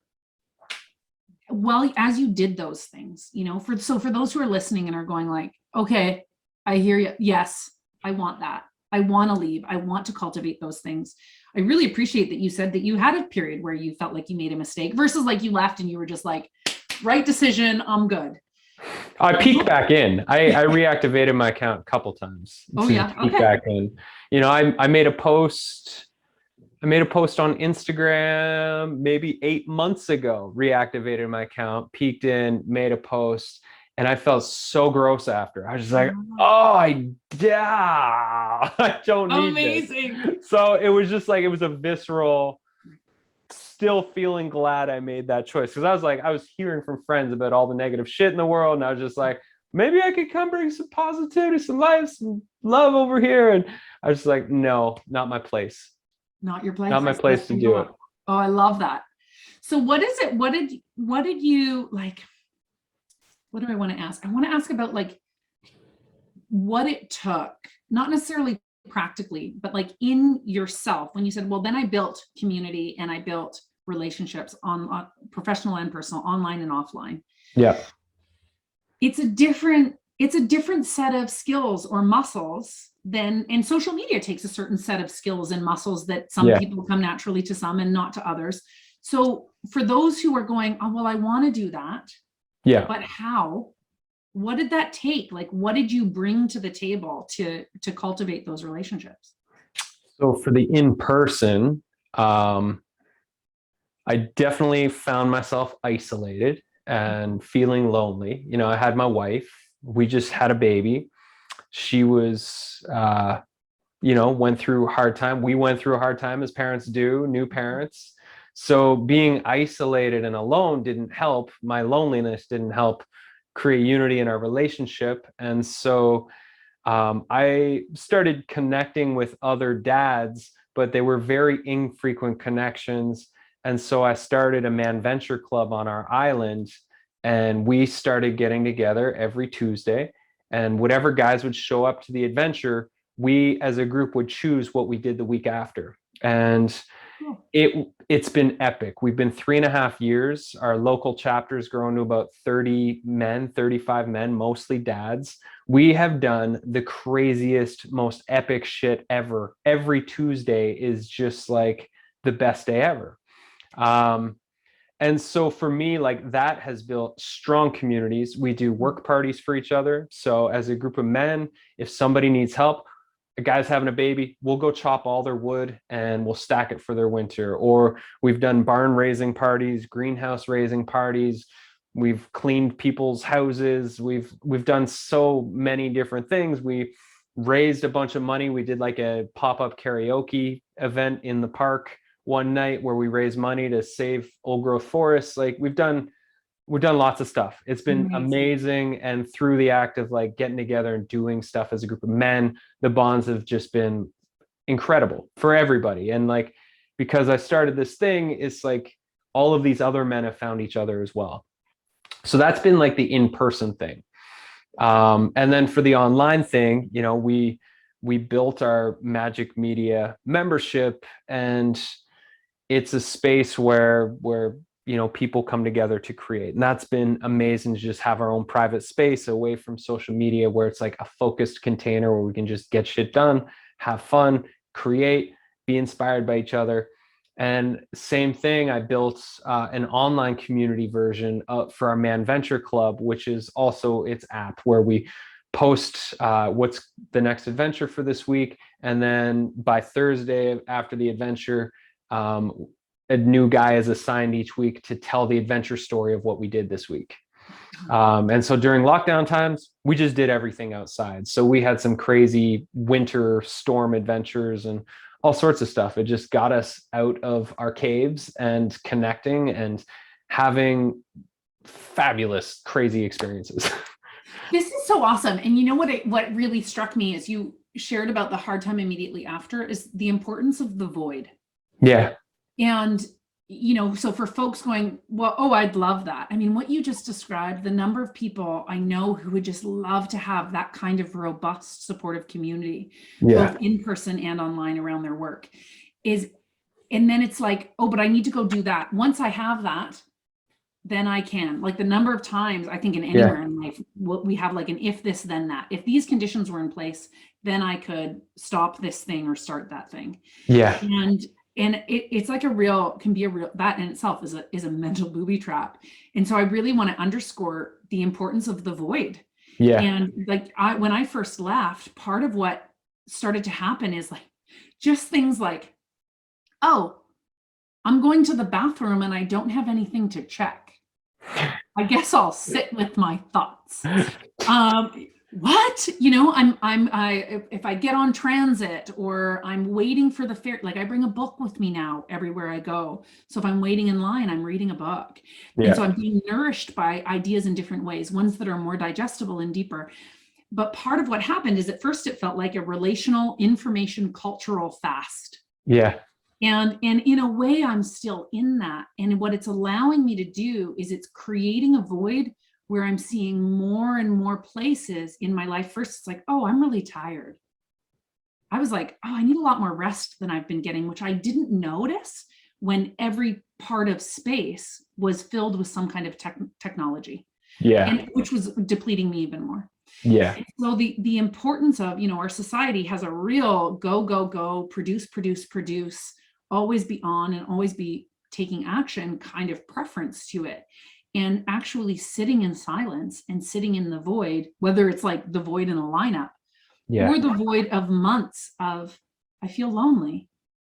well, as you did those things, you know, for those who are listening and are going like, okay, I hear you. Yes, I want that. I want to leave. I want to cultivate those things. I really appreciate that you said that you had a period where you felt like you made a mistake versus like you left and you were just like, right decision, I'm good. I peeked back in. I reactivated my account a couple times. Oh yeah. Peek back in. You know, I made a post. I made a post on Instagram maybe 8 months ago, reactivated my account, peeked in, made a post, and I felt so gross after. I was just like, oh, I don't need this. So it was just like, it was a visceral, still feeling glad I made that choice. Because I was like, I was hearing from friends about all the negative shit in the world. And I was just like, maybe I could come bring some positivity, some life, some love over here. And I was just like, no, not my place. Not your place. Not my place to do it. Oh, I love that. So what is it? What did you like? What do I want to ask? I want to ask about like what it took, not necessarily practically, but like in yourself when you said, well, then I built community and I built relationships on professional and personal, online and offline. Yeah. It's a different set of skills or muscles than, and social media takes a certain set of skills and muscles that some people come naturally to some and not to others. So for those who are going, oh, well, I want to do that. Yeah. But how? What did that take? Like, what did you bring to the table to cultivate those relationships? So for the in-person, I definitely found myself isolated and feeling lonely. You know, I had my wife, we just had a baby. She was, you know, went through a hard time. We went through a hard time as parents do, new parents. So being isolated and alone didn't help. My loneliness didn't help create unity in our relationship. And so I started connecting with other dads, but they were very infrequent connections. And so I started a man venture club on our island, and we started getting together every Tuesday. And whatever guys would show up to the adventure, we as a group would choose what we did the week after. And it's been epic. We've been 3.5 years. Our local chapter's grown to about 30 men, 35 men, mostly dads. We have done the craziest, most epic shit ever. Every Tuesday is just like the best day ever. And so for me, like that has built strong communities. We do work parties for each other. So as a group of men, if somebody needs help, a guy's having a baby, we'll go chop all their wood and we'll stack it for their winter. Or we've done barn raising parties, greenhouse raising parties. We've cleaned people's houses. We've done so many different things. We raised a bunch of money. We did like a pop-up karaoke event in the park one night where we raised money to save old growth forests. Like we've done lots of stuff. It's been amazing. And through the act of like getting together and doing stuff as a group of men, the bonds have just been incredible for everybody. And like, because I started this thing, it's like all of these other men have found each other as well. So that's been like the in-person thing. And then for the online thing, you know, we built our Majik Media membership, and it's a space where people come together to create. And that's been amazing to just have our own private space away from social media, where it's like a focused container where we can just get shit done, have fun, create, be inspired by each other. And same thing, I built an online community version for our Man Venture Club, which is also its app, where we post what's the next adventure for this week. And then by Thursday after the adventure, a new guy is assigned each week to tell the adventure story of what we did this week. And so during lockdown times, we just did everything outside. So we had some crazy winter storm adventures and all sorts of stuff. It just got us out of our caves and connecting and having fabulous, crazy experiences. This is so awesome. And you know what really struck me is you shared about the hard time immediately after is the importance of the void. Yeah. And, so for folks going, well, oh, I'd love that. I mean, what you just described, the number of people I know who would just love to have that kind of robust, supportive community, both in person and online around their work and then it's like, oh, but I need to go do that. Once I have that, then I can. Like the number of times I think in anywhere in life, we have like an if this, then that. If these conditions were in place, then I could stop this thing or start that thing. Yeah. And it's like that in itself is a mental booby trap. And so I really want to underscore the importance of the void. Yeah. And like when I first left, part of what started to happen is like just things like, oh, I'm going to the bathroom and I don't have anything to check. I guess I'll sit with my thoughts. What? If I get on transit or I'm waiting for the ferry, like I bring a book with me now everywhere I go. So if I'm waiting in line, I'm reading a book. Yeah. And so I'm being nourished by ideas in different ways, ones that are more digestible and deeper. But part of what happened is at first it felt like a relational information cultural fast. Yeah. And in a way, I'm still in that. And what it's allowing me to do is it's creating a void where I'm seeing more and more places in my life. First, it's like, oh, I'm really tired. I was like, oh, I need a lot more rest than I've been getting, which I didn't notice when every part of space was filled with some kind of technology. Yeah. And which was depleting me even more. Yeah. And so the importance of, our society has a real go, produce, always be on and always be taking action kind of preference to it. And actually sitting in silence and sitting in the void, whether it's like the void in a lineup or the void of months of, I feel lonely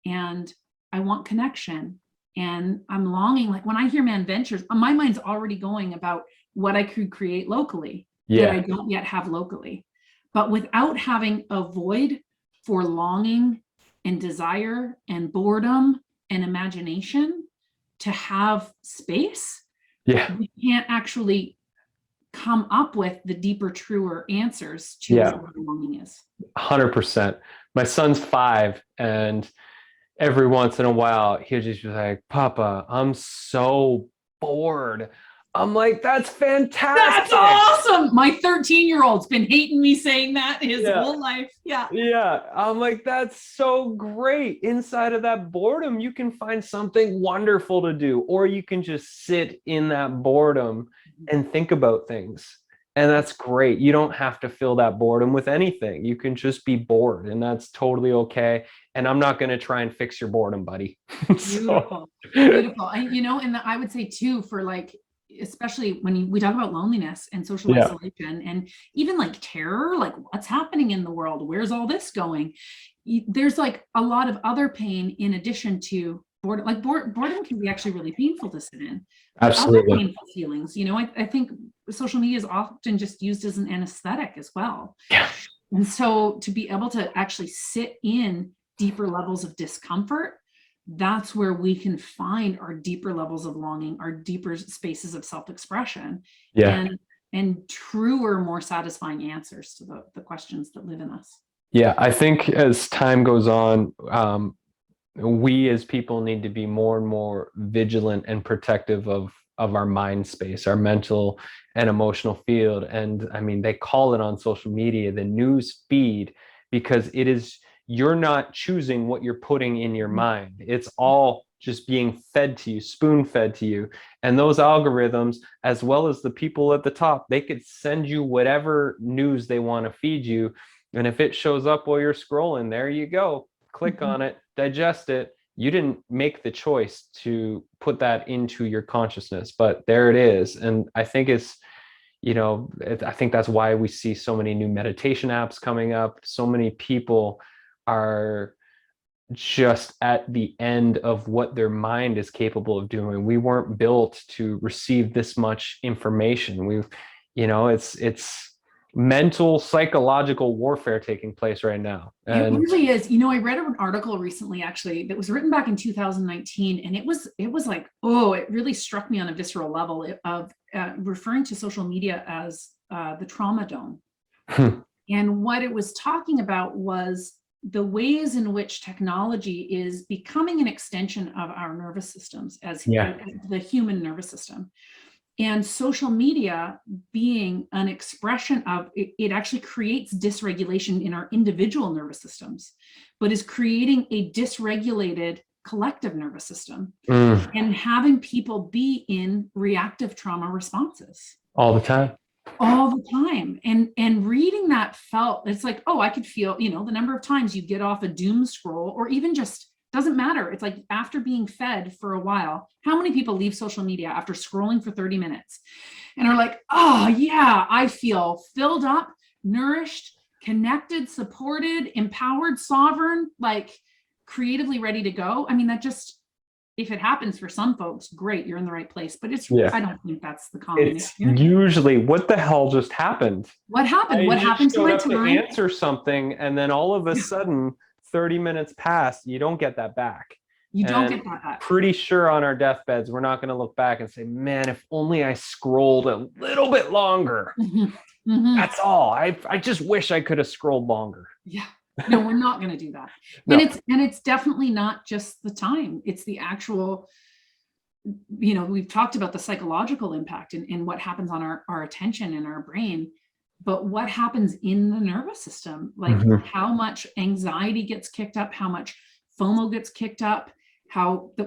and I want connection and I'm longing. Like when I hear Man Ventures, my mind's already going about what I could create locally that I don't yet have locally. But without having a void for longing and desire and boredom and imagination to have space, we can't actually come up with the deeper, truer answers to what belonging is. 100%. My son's 5, and every once in a while he'll just be like, Papa, I'm so bored. I'm like, that's fantastic. That's awesome. My 13-year-old's been hating me saying that his whole life. Yeah. I'm like, that's so great. Inside of that boredom, you can find something wonderful to do, or you can just sit in that boredom and think about things. And that's great. You don't have to fill that boredom with anything. You can just be bored, and that's totally okay. And I'm not going to try and fix your boredom, buddy. Beautiful. And I would say too, for like, especially when we talk about loneliness and social isolation and even like terror, like what's happening in the world, where's all this going? There's like a lot of other pain in addition to boredom. Like boredom can be actually really painful to sit in. Absolutely. Other painful feelings, I think social media is often just used as an anesthetic as well. Yeah. And so to be able to actually sit in deeper levels of discomfort, that's where we can find our deeper levels of longing, our deeper spaces of self-expression, and truer, more satisfying answers to the questions that live in us. Yeah, I think as time goes on, we as people need to be more and more vigilant and protective of our mind space, our mental and emotional field. And I mean, they call it on social media the news feed, because you're not choosing what you're putting in your mind. It's all just being fed to you, spoon fed to you. And those algorithms, as well as the people at the top, they could send you whatever news they want to feed you. And if it shows up while you're scrolling, there you go. Click on it, digest it. You didn't make the choice to put that into your consciousness, but there it is. And I think I think that's why we see so many new meditation apps coming up. So many people are just at the end of what their mind is capable of doing. We weren't built to receive this much information. It's mental, psychological warfare taking place right now. And it really is. I read an article recently, actually, that was written back in 2019, and it was like, it really struck me on a visceral level of referring to social media as the trauma dome. And what it was talking about was the ways in which technology is becoming an extension of our nervous systems as the human nervous system. And social media being an expression of it actually creates dysregulation in our individual nervous systems, but is creating a dysregulated collective nervous system and having people be in reactive trauma responses all the time. And reading that it's like, I could feel, the number of times you get off a doom scroll, or even just doesn't matter. It's like, after being fed for a while, how many people leave social media after scrolling for 30 minutes and are like, I feel filled up, nourished, connected, supported, empowered, sovereign, like creatively ready to go. I mean, that just, if it happens for some folks, great, you're in the right place. But I don't think that's the common experience. Usually, what the hell just happened? What happened? What happened to my time? To answer something, and then all of a sudden, 30 minutes pass, you don't get that back. You don't get that back. Pretty sure on our deathbeds, we're not going to look back and say, man, if only I scrolled a little bit longer. That's all. I just wish I could have scrolled longer. Yeah. No, we're not going to do that. No. And it's definitely not just the time. It's the actual, we've talked about the psychological impact and what happens on our attention and our brain, but what happens in the nervous system, like how much anxiety gets kicked up, how much FOMO gets kicked up,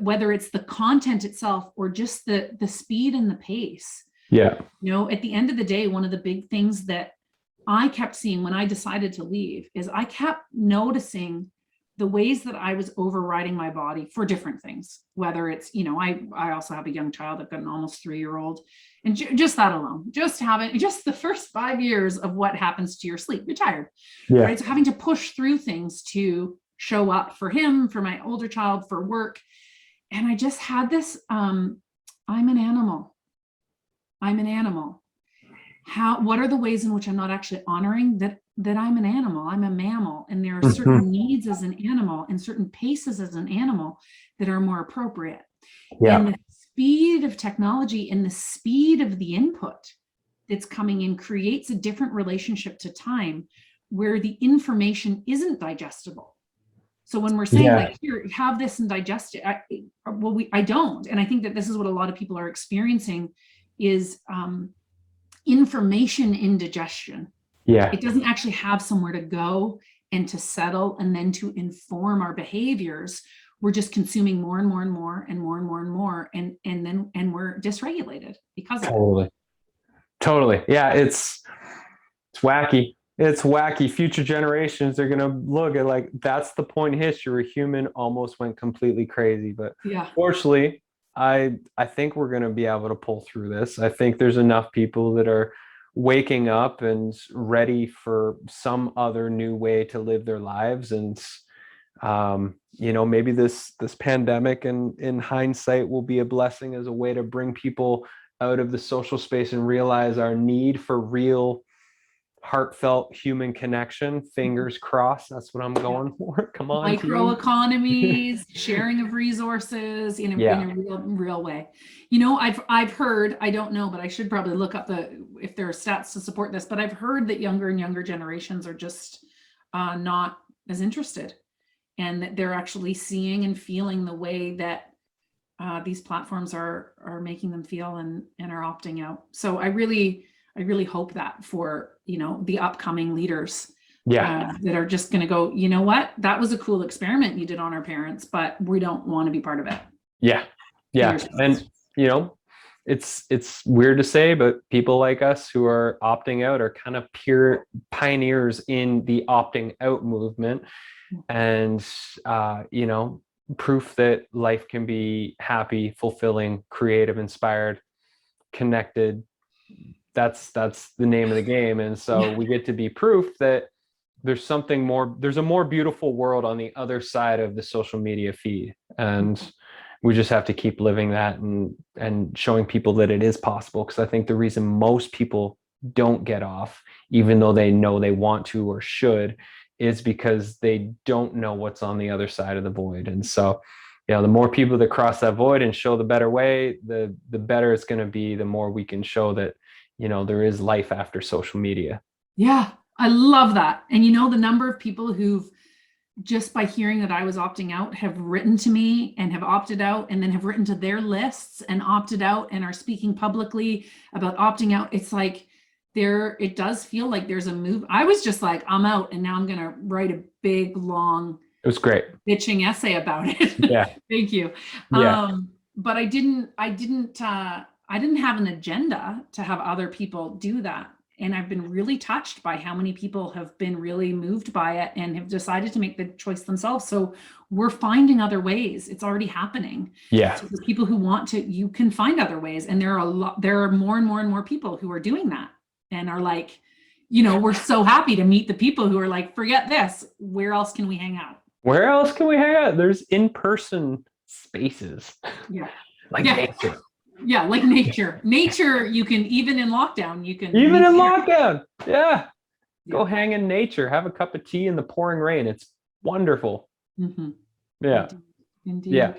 whether it's the content itself or just the speed and the pace. Yeah. At the end of the day, one of the big things that I kept seeing when I decided to leave is I kept noticing the ways that I was overriding my body for different things, whether it's, I also have a young child. I've got an almost 3-year-old, and just that alone, just the first 5 years of what happens to your sleep, you're tired, right? So having to push through things to show up for him, for my older child, for work. And I just had this, I'm an animal. What are the ways in which I'm not actually honoring that I'm an animal? I'm a mammal, and there are certain needs as an animal and certain paces as an animal that are more appropriate. And the speed of technology and the speed of the input that's coming in creates a different relationship to time where the information isn't digestible. So when we're saying like, here, have this and digest it, I don't. And I think that this is what a lot of people are experiencing is information indigestion. It doesn't actually have somewhere to go and to settle and then to inform our behaviors. We're just consuming more and more and more and more and more and more, and we're dysregulated because of it. Totally. Yeah, it's wacky. It's wacky. Future generations are gonna look at like, that's the point in history where human almost went completely crazy. But fortunately, I think we're going to be able to pull through this. I think there's enough people that are waking up and ready for some other new way to live their lives. And, maybe this pandemic and in hindsight will be a blessing as a way to bring people out of the social space and realize our need for real heartfelt human connection. Fingers crossed. That's what I'm going for. Come on. Microeconomies, sharing of resources in a real way. I've heard, I don't know, but I should probably look up if there are stats to support this, but I've heard that younger and younger generations are just not as interested, and that they're actually seeing and feeling the way that these platforms are making them feel and are opting out. So I really hope that for, the upcoming leaders that are just going to go, you know what, that was a cool experiment you did on our parents, but we don't want to be part of it. Yeah. And it's weird to say, but people like us who are opting out are kind of pure pioneers in the opting out movement, and proof that life can be happy, fulfilling, creative, inspired, connected. That's the name of the game. And so we get to be proof that there's something more, there's a more beautiful world on the other side of the social media feed. And we just have to keep living that and showing people that it is possible. Because I think the reason most people don't get off, even though they know they want to or should, is because they don't know what's on the other side of the void. And so, the more people that cross that void and show the better way, the better it's going to be, the more we can show that, there is life after social media. Yeah, I love that. And the number of people who've, just by hearing that I was opting out, have written to me and have opted out, and then have written to their lists and opted out and are speaking publicly about opting out. It's like it does feel like there's a move. I was just like, I'm out, and now I'm going to write a big, long, it was great, bitching essay about it. Yeah. Thank you. Yeah. But I didn't have an agenda to have other people do that. And I've been really touched by how many people have been really moved by it and have decided to make the choice themselves. So we're finding other ways. It's already happening. Yeah. So the people who want to, you can find other ways. And there are more and more and more people who are doing that and are like, we're so happy to meet the people who are like, forget this. Where else can we hang out? Where else can we hang out? There's in-person spaces. Yeah. Nature. Yeah, like nature. Nature, you can, even in lockdown, you can. Even in lockdown. Yeah. Go hang in nature. Have a cup of tea in the pouring rain. It's wonderful. Mm-hmm. Yeah. Indeed. Yeah.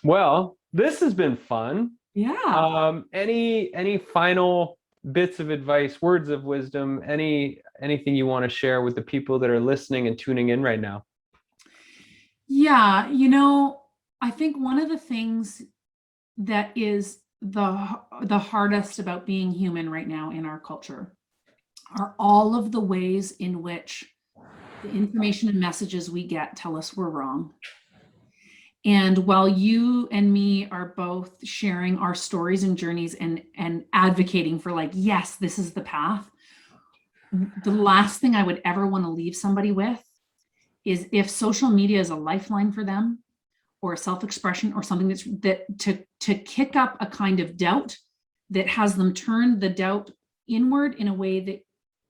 Well, this has been fun. Yeah. Any final bits of advice, words of wisdom, anything you want to share with the people that are listening and tuning in right now? Yeah. I think one of the things that is the hardest about being human right now in our culture are all of the ways in which the information and messages we get tell us we're wrong. And while you and me are both sharing our stories and journeys and advocating for like, yes, this is the path, the last thing I would ever want to leave somebody with is, if social media is a lifeline for them, or a self-expression, or something to kick up a kind of doubt that has them turn the doubt inward in a way that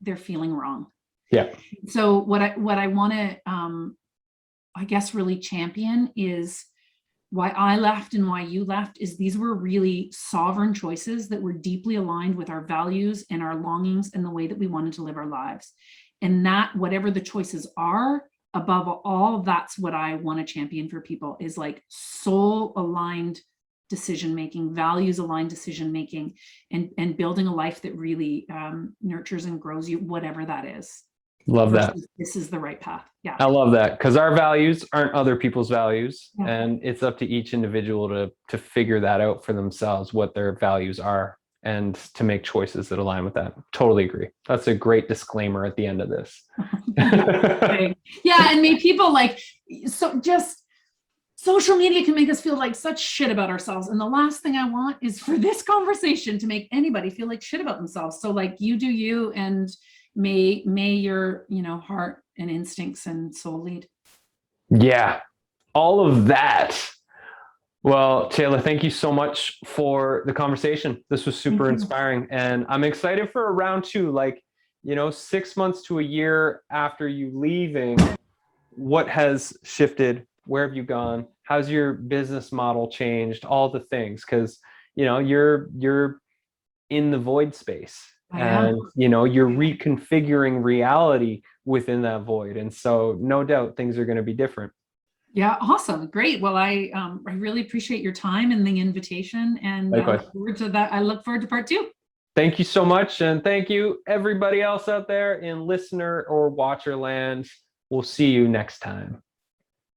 they're feeling wrong. Yeah. So what I want to, I guess, really champion is why I left and why you left, is these were really sovereign choices that were deeply aligned with our values and our longings and the way that we wanted to live our lives. And that, whatever the choices are, above all, that's what I want to champion for people, is like soul aligned decision making, values aligned decision making, and building a life that really nurtures and grows you, whatever that is. Love that. This is the right path. Yeah. I love that, because our values aren't other people's values. Yeah. And it's up to each individual to figure that out for themselves, what their values are, and to make choices that align with that. Totally agree. That's a great disclaimer at the end of this. Yeah. And may people just social media can make us feel like such shit about ourselves. And the last thing I want is for this conversation to make anybody feel like shit about themselves. So like, you do you, and may your, heart and instincts and soul lead. Yeah. All of that. Well, Chela, thank you so much for the conversation. This was super inspiring, and I'm excited for round 2. 6 months to a year after you leaving, what has shifted? Where have you gone? How's your business model changed? All the things, because you're in the void space, and you're reconfiguring reality within that void, and so no doubt things are going to be different. Yeah. Awesome. Great. Well, I really appreciate your time and the invitation, and I look forward to that. I look forward to part 2. Thank you so much. And thank you everybody else out there in listener or watcher land. We'll see you next time.